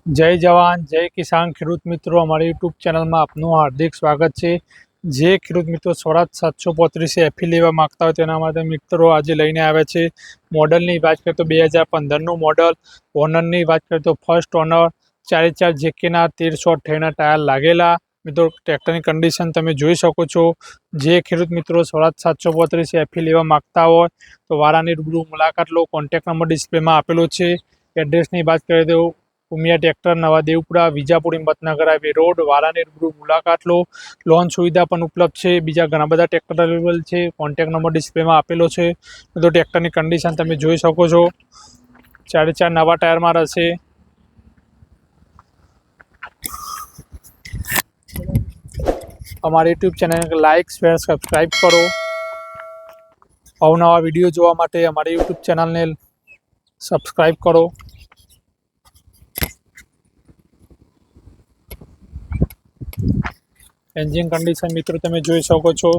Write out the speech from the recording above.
જય જવાન જય કિસાન ખેડૂત મિત્રો, અમારી યુટ્યુબ ચેનલમાં આપનું હાર્દિક સ્વાગત છે। જે ખેડૂત મિત્રો સ્વરાજ 735 એફી લેવા માગતા હોય તેના માટે મિત્રો આજે લઈને આવ્યા છે। મોડલની વાત કરીએ તો 2015નું મોડલ, ઓનરની વાત કરીએ તો ફર્સ્ટ ઓનર, 4x4 જેકેના 1328ના ટાયર લાગેલા। મિત્રો ટ્રેક્ટરની કન્ડિશન તમે જોઈ શકો છો। જે ખેડૂત મિત્રો સ્વરાજ 735 એફી લેવા માગતા હોય તો વારાની રૂબરૂ મુલાકાત લો। કોન્ટેક્ટ નંબર ડિસ્પ્લેમાં આપેલો છે। એડ્રેસની વાત કરીએ તો ઉમિયા ટ્રેક્ટર, નવા દેવપુરા, વિજાપુર, હિંમતનગર હાઈવે રોડ, વારાની રૂબરૂ મુલાકાત લો। લોન સુવિધા પણ ઉપલબ્ધ છે। બીજા ઘણા બધા ટ્રેક્ટર અવેલેબલ છે। કોન્ટેક્ટ નંબર ડિસ્પ્લેમાં આપેલો છે। તો ટ્રેક્ટરની કન્ડિશન તમે જોઈ શકો છો। 4x4 નવા ટાયરમાં રહેશે। અમારી યુટ્યુબ ચેનલને લાઇક, શેર, સબસ્ક્રાઈબ કરો। અવનવા વિડીયો જોવા માટે અમારી યુટ્યુબ ચેનલને સબસ્ક્રાઈબ કરો। એન્જિન કન્ડિશન મિત્રો તમે જોઈ શકો છો।